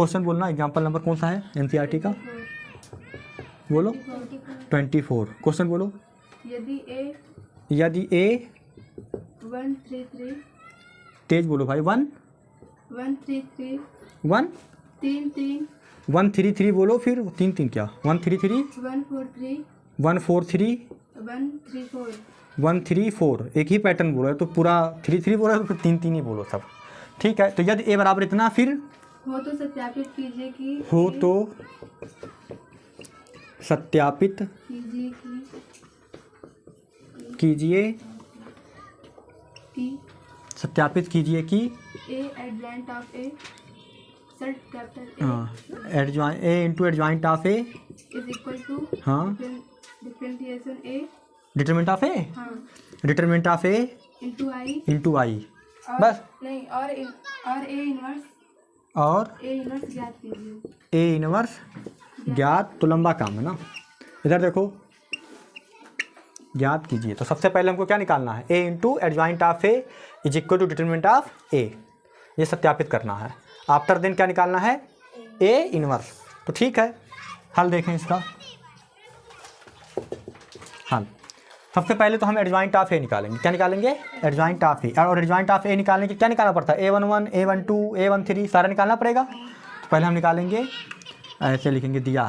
Question बोलना, example number कौन सा है एनसीईआरटी का, बोलो 24। क्वेश्चन बोलो। यदि ए 133 तेज बोलो भाई 133 133 बोलो, फिर 3 क्या 133 143 134 एक ही पैटर्न बोलो है तो पूरा 3 बोलो तो फिर 3 ही बोलो सब। ठीक है, तो यदि ए बराबर इतना, फिर हो तो सत्यापित कीजिए कि सत्यापित कीजिए कि A adjoint of A set capital A into adjoint of A is equal to differentiation A determinant of A determinant of A into I बस नहीं, और ए इनवर्स ज्ञात कीजिए। ए इनवर्स ज्ञात तो लंबा काम है ना। इधर देखो, ज्ञात कीजिए तो सबसे पहले हमको क्या निकालना है, A into adjoint of A is equal to determinant of A, ये सत्यापित करना है। आफ्टर देन क्या निकालना है, ए इनवर्स। तो ठीक है, हल देखें इसका हल। सबसे पहले तो हम एडजॉइंट ऑफ ए निकालेंगे। क्या निकालेंगे, एडजॉइंट ऑफ ए। और एडजॉइंट ऑफ ए निकालने के क्या निकालना पड़ता है, A11 A12 A13 सारा निकालना पड़ेगा। तो पहले हम निकालेंगे, ऐसे लिखेंगे, दिया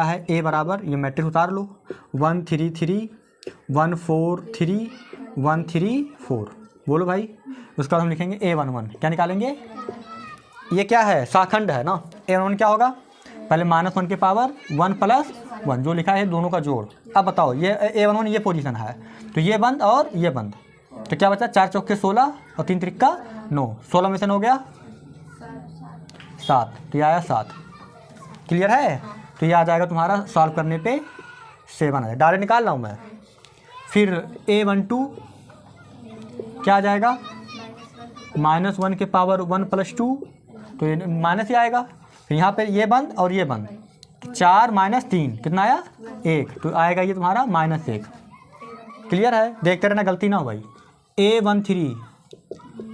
है ए बराबर, ये मैट्रिक्स उतार लो, 133 143 134 बोलो भाई। उसके बाद हम लिखेंगे A11, क्या निकालेंगे, ये क्या है, शाखंड है ना। A11 क्या होगा, पहले -1 के पावर 1 + 1 जो लिखा है दोनों का जोड़। अब बताओ, ये A11 ये पोजीशन है, तो ये बंद और ये बंद, तो क्या बचा, 4 चौके 16 और 3 त्रिक्का 9, 16 में से 9 गया 7, तो ये आया 7। क्लियर है, तो ये आ जाएगा तुम्हारा सॉल्व करने पे 7 आ जाएगा। डायरेक्ट निकाल रहा हूँ मैं। फिर A12 क्या आ जाएगा, -1 के पावर 1 + 2, तो ये माइनस ही आएगा। फिर यहाँ पे ये बंद और ये बंद, 4 - 3 कितना आया, 1, तो आएगा ये तुम्हारा -1। क्लियर है, देखते रहना गलती ना हो भाई। A13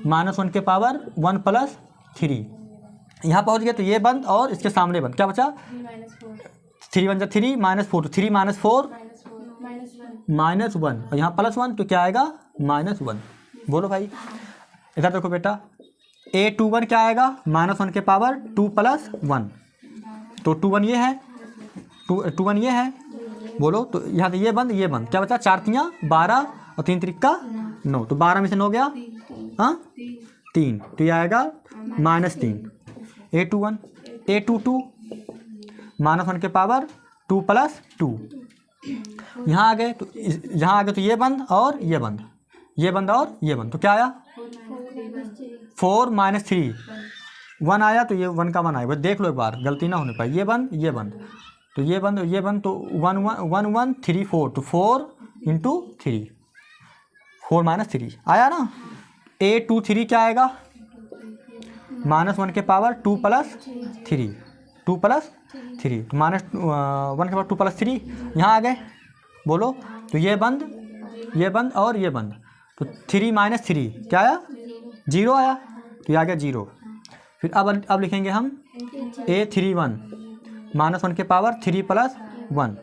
-1 के पावर 1 + 3, यहाँ पहुँच गए तो ये बंद और इसके सामने बंद, क्या बचा, 3 × 3 -4, तो 3 - 4 -1 और यहाँ +1, तो क्या आएगा -1। बोलो भाई। इधर देखो बेटा, A21 क्या आएगा, -1 के पावर 2 + 1, तो 21 ये है, 21 ये है। बोलो, तो यहाँ से ये बंद ये बंद, क्या बचा, 4 × 3 = 12 और 3 त्रिक्का 9, तो 12 में से 9 गया 3, तो ये आएगा -3। A21 A22 -1 के पावर 2 + 2, यहाँ आ गए तो ये बंद और ये बंद, ये बंद और ये बंद, तो क्या आया 4 - 3 1 आया, तो ये 1 का 1 आएगा। देख लो एक बार, गलती ना होने पाए। ये बंद ये बंद, तो ये बंद ये बंद, तो 1 1 1 3 4, तो 4 × 3 4 - 3 आया ना। A23 क्या आएगा, -1 के पावर 2 + 3 2 + 3, तो -1 के पावर 2 + 3 यहाँ आ गए। बोलो, तो ये बंद और ये बंद, तो 3 - 3 क्या आया, 0 आया, तो ये आ गया 0। फिर अब लिखेंगे हम A31 -1 के पावर 3 + 1,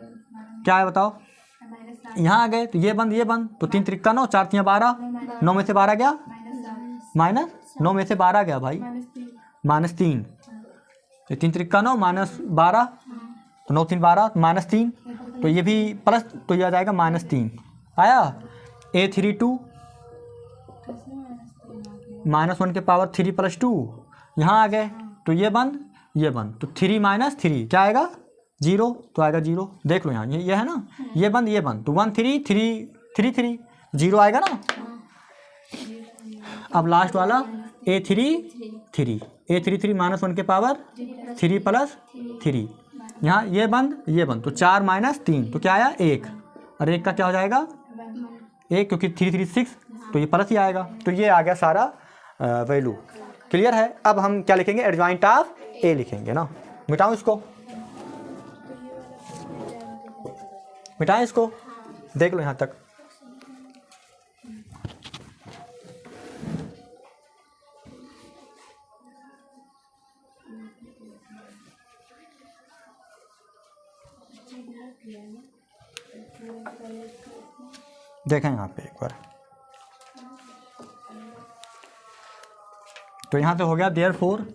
क्या है बताओ, यहाँ आ गए तो ये बंद, तो 3 त्रिक्का 9, 4 × 3 = 12, 9 में से 12 गया -9 में से 12 गया भाई -3, तो 3 त्रिक्का 9 -12, तो 9 × 3 = 12, -3, तो ये भी प्लस, तो ये आ जाएगा -3 आया। A32 -1 के पावर 3 + 2, यहाँ आ गए तो ये बंद, तो 3 - 3 क्या आएगा 0, तो आएगा 0। देख लो यहाँ ये है ना, ये बंद, तो 1 3 3 3 3 0 आएगा ना। अब लास्ट वाला A33 -1 के पावर 3 + 3, यहाँ ये बंद, तो 4 - 3, तो क्या आया 1, और 1 का क्या हो जाएगा 1, क्योंकि 3 3 6, तो ये प्लस ही आएगा। तो ये आ गया सारा वैल्यू। क्लियर है। अब हम क्या लिखेंगे, एडजॉइंट ऑफ ए लिखेंगे ना। मिटाऊं इसको, मिटाएं इसको, देख लो यहाँ तक। देखें यहाँ पे एक बार, तो यहाँ से हो गया देयरफॉर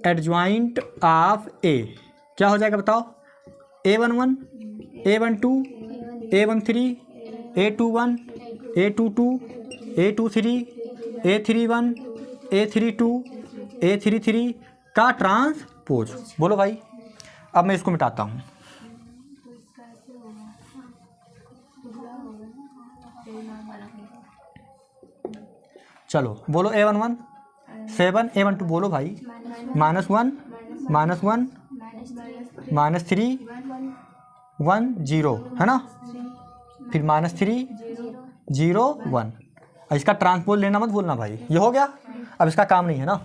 एडजॉइंट ऑफ ए क्या हो जाएगा बताओ, A11 A12 A13 A21 A22 A23 A31 A32 A33 का ट्रांसपोज। बोलो भाई, अब मैं इसको मिटाता हूँ। चलो बोलो A11 7 A12 बोलो भाई, -1 -1 -3 1 0 है ना, फिर -3 0 1। इसका ट्रांसपोज लेना मत भूलना भाई, ये हो गया। अब इसका काम नहीं है ना,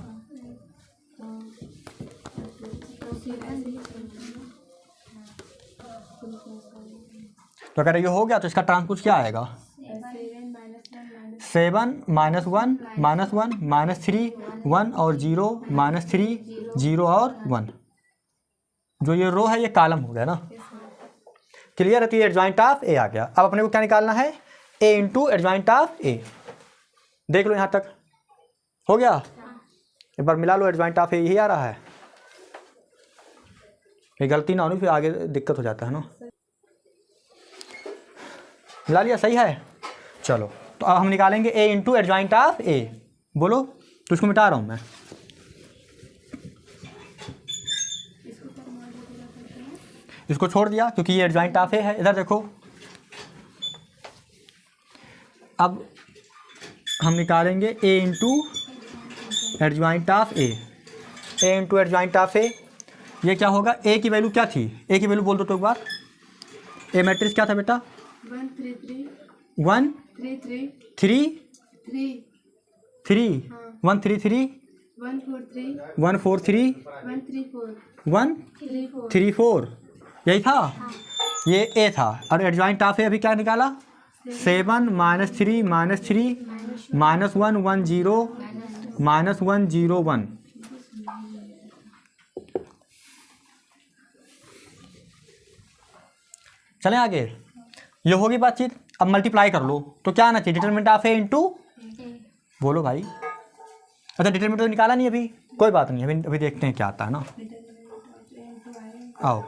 तो अगर ये हो गया तो इसका ट्रांसपोज क्या आएगा, 7 -1 -3 1 और 0 -3 0 और 1। जो ये रो है ये कॉलम हो गया ना, क्लियर है। तो ये एडजॉइंट ऑफ ए आ गया। अब अपने को क्या निकालना है, ए इंटू एडजॉइंट ऑफ ए। देख लो यहाँ तक हो गया, एक बार मिला लो, एडजॉइंट ऑफ ए यही आ रहा है। ये गलती ना होनी, फिर आगे दिक्कत हो जाता है ना। मिला लिया, सही है। चलो तो अब हम निकालेंगे A into adjoint of A. बोलो, तो इसको मिटा रहा हूँ मैं। इसको छोड़ दिया क्योंकि ये एडजॉइंट ऑफ ए है। इधर देखो, अब हम निकालेंगे A into adjoint of A. A into adjoint of A, ये क्या होगा, ए की वैल्यू क्या थी, ए की वैल्यू बोल दो तो एक बार। ए मैट्रिक्स क्या था बेटा, 1 3 3 1 3 3 3 3 3 1 3 3 1 4 3 1 4 3 1 3 4 1 3 4 3 4, यही था। ये ए था। और एडजॉइंट ऑफ ए अभी क्या निकाला, 7 -3 -3 -1 1 0 -1 0 1। चलें आगे, ये होगी बातचीत। अब मल्टीप्लाई कर लो, तो क्या आना चाहिए, डिटरमिनेंट ऑफ ए इंटू, बोलो भाई। अच्छा डिटरमिनेंट तो निकाला नहीं अभी, कोई बात नहीं, अभी देखते हैं क्या आता है ना। आओ,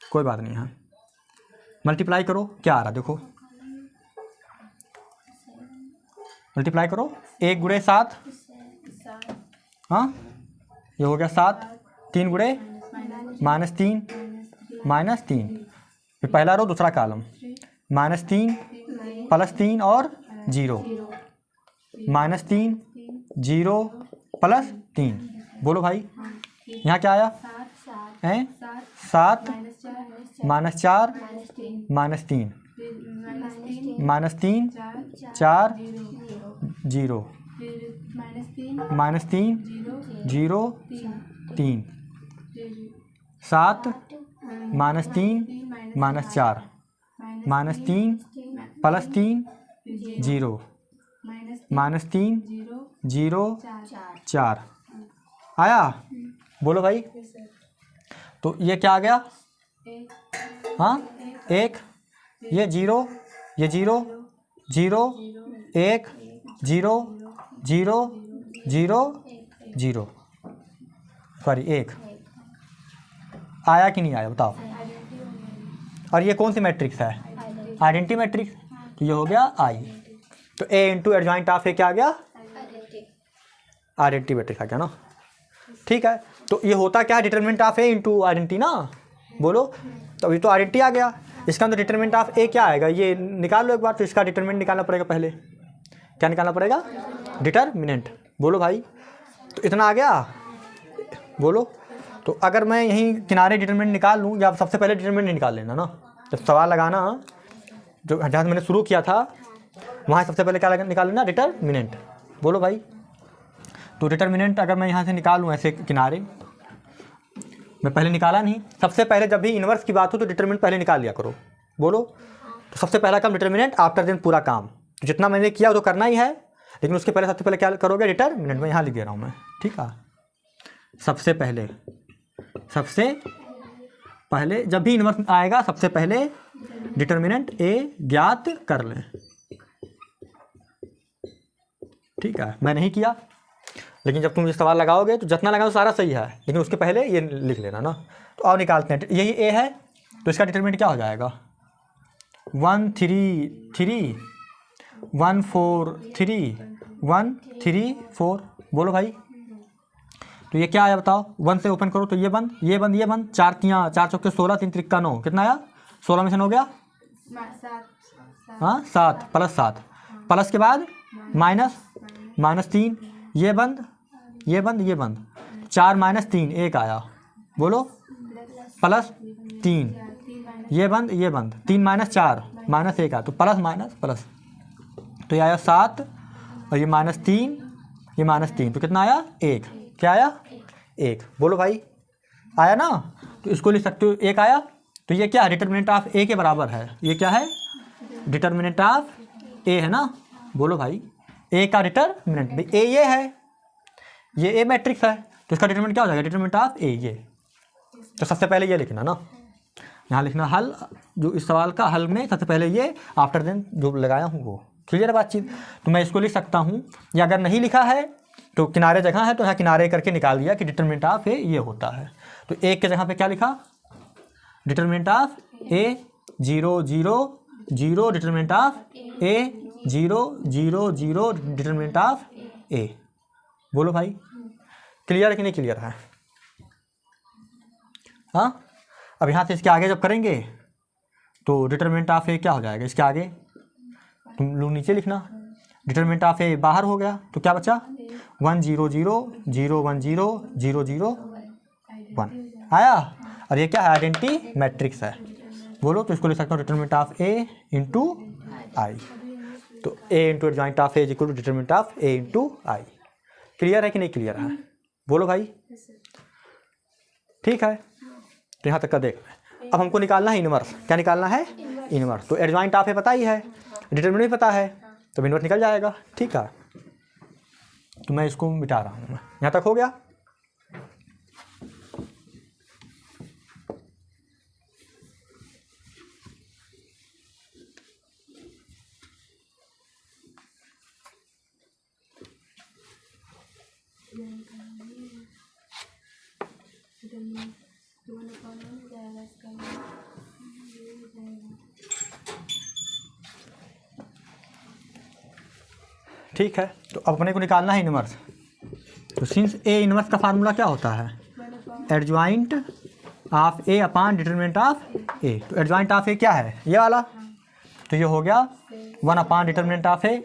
कोई बात नहीं है, मल्टीप्लाई करो, क्या आ रहा देखो, मल्टीप्लाई करो। 1 गुणे 7, हाँ ये हो गया 7, 3 गुणे -3 -3, फिर पहला रो दूसरा कॉलम, -3 +3 और 0, -3 0 +3। बोलो भाई, यहाँ क्या आया, 7 -4 -3 -3 4 0 -3 0 3 7 -3 -4 -3 +3 0 -3 0 4 आया। बोलो भाई, तो ये क्या आ गया, हाँ 1, ये 0 ये 0 0 1 0 0 0 0, सॉरी 1 आया कि नहीं आया बताओ। और ये कौन सी मैट्रिक्स है, आइडेंटिटी मैट्रिक्स, तो ये हो गया आई। तो ए इंटू एडजॉइंट ऑफ ए क्या आ गया, आइडेंटिटी मैट्रिक्स आ गया ना। ठीक है, तो ये होता क्या है, determinant of A into identity ना। बोलो, तो अभी तो आइडेंटिटी आ गया, इसका अंदर डिटरमिनेंट ऑफ ए क्या आएगा, ये निकाल लो एक बार। तो इसका डिटरमिनेंट निकालना पड़ेगा पहले, क्या निकालना पड़ेगा, डिटरमिनेंट। बोलो भाई, तो इतना आ गया। बोलो, तो अगर मैं यहीं किनारे डिटरमिनेंट निकाल लूँ, या सबसे पहले डिटरमिनेंट निकाल लेना ना, जब सवाल लगाना, जो जहाँ मैंने शुरू किया था वहाँ सबसे पहले क्या निकाल लेना, डिटरमिनेंट। बोलो भाई, तो डिटरमिनेंट अगर मैं यहाँ से निकाल लूँ ऐसे किनारे, मैं पहले निकाला नहीं, सबसे पहले जब भी इन्वर्स की बात हो तो डिटरमिनेंट पहले निकाल लिया करो। बोलो, तो सबसे पहला काम डिटरमिनेंट, आफ्टर देन पूरा काम। तो जितना मैंने किया वो तो करना ही है, लेकिन उसके पहले सबसे पहले क्या करोगे, डिटरमिनेंट। मैं यहाँ लिख दे रहा हूँ मैं, ठीक है। सबसे पहले जब भी इन्वर्स आएगा सबसे पहले डिटर्मिनेंट ए ज्ञात कर लें। ठीक है, मैं नहीं किया, लेकिन जब तुम ये सवाल लगाओगे तो जितना लगाओ सारा सही है, लेकिन उसके पहले ये लिख लेना ना। तो और निकालते हैं, यही ए है तो इसका डिटरमिनेंट क्या हो जाएगा 1 3 3 1 4 3 1 3 4। बोलो भाई, तो ये क्या आया बताओ, 1 से ओपन करो तो ये बंद ये बंद ये बंद, 4 चौके 16 3 त्रिक्का 9, कितना आया 16 में से 9 गया 7 प्लस 7 प्लस के बाद -3 ये बंद ये बंद ये बंद, 4 -3 1 आया। बोलो प्लस 3 ये बंद 3 -4 -1 आया, तो प्लस माइनस प्लस, तो ये आया 7 और ये -3 ये -3, तो कितना आया 1। क्या आया 1। बोलो भाई आया ना, तो इसको लिख सकते हो 1 आया। तो ये क्या है डिटर्मिनेंट ऑफ ए के बराबर है, ये क्या है डिटर्मिनेंट ऑफ ए है ना। बोलो भाई ए का डिटर्मिनेंट ए ये है, ये ए मैट्रिक्स है, तो इसका डिटर्मिनेंट क्या हो जाएगा डिटर्मिनेंट ऑफ ए ये। तो सबसे पहले ये लिखना ना, यहाँ लिखना हल, जो इस सवाल का हल में सबसे पहले ये, आफ्टर देन जो लगाया हूँ वो। क्लियर बातचीत। तो मैं इसको लिख सकता हूँ, या अगर नहीं लिखा है तो किनारे जगह है तो यहाँ किनारे करके निकाल दिया कि डिटर्मिनेंट ऑफ ए ये होता है। तो एक के जगह पे क्या लिखा determinant of A 0 0 0 determinant of A 0 0 0 determinant of A. बोलो भाई क्लियर है कि नहीं क्लियर है। हाँ, अब यहाँ से इसके आगे जब करेंगे तो डिटर्मिनेंट ऑफ ए क्या हो जाएगा, इसके आगे तुम लोग नीचे लिखना, डिटर्मिनेंट ऑफ ए बाहर हो गया तो क्या बचा 1 0 0 0 1 0 0 0 1 आया। और ये क्या है आइडेंटिटी मैट्रिक्स है। बोलो, तो इसको लिख सकता हूँ determinant of A into I. तो A into adjoint of A is equal to determinant of A into I. Clear है कि नहीं क्लियर है। बोलो भाई ठीक है, तो यहाँ तक का देख। अब हमको निकालना है इनवर्स। क्या निकालना है इनवर्स। तो एडजॉइंट ऑफ ए पता ही है, डिटर्मिनेंट भी पता है, तो इनवर्स निकल जाएगा। ठीक है, तो मैं इसको मिटा रहा हूँ। यहाँ तक हो गया। ठीक है, तो अब अपने को निकालना है इनवर्स। तो सिंस ए इनवर्स का फार्मूला क्या होता है adjoint of A upon determinant of A. तो एडजॉइंट ऑफ ए क्या है ये वाला, तो ये हो गया 1 अपॉन डिटर्मिनेंट ऑफ ए,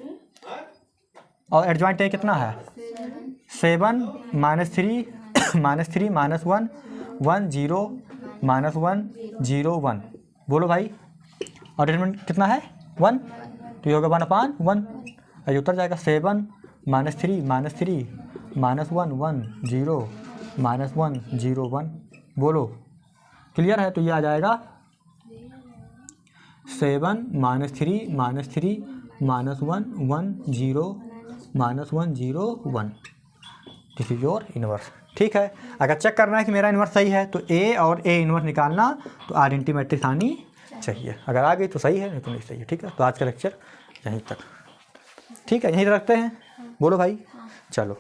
और एडजॉइंट ए कितना है 7 -3 -3 -1 1 0 -1 0 1। बोलो भाई, और डिटर्मिनेंट कितना है 1, तो ये होगा 1 अपॉन 1, ये उतर जाएगा 7 -3 -3 -1 1 0 -1 0 1। बोलो क्लियर है। तो ये आ जाएगा 7 -3 -3 -1 1 0 -1 0 1। This is your inverse. ठीक है, अगर चेक करना है कि मेरा इनवर्स सही है तो ए और ए इनवर्स निकालना, तो आइडेंटिटी मैट्रिक्स आनी चाहिए। अगर आ गई तो सही है, नहीं तो नहीं सही है। ठीक है, तो आज का लेक्चर यहीं तक। ठीक है, यहीं रखते हैं। बोलो भाई, चलो।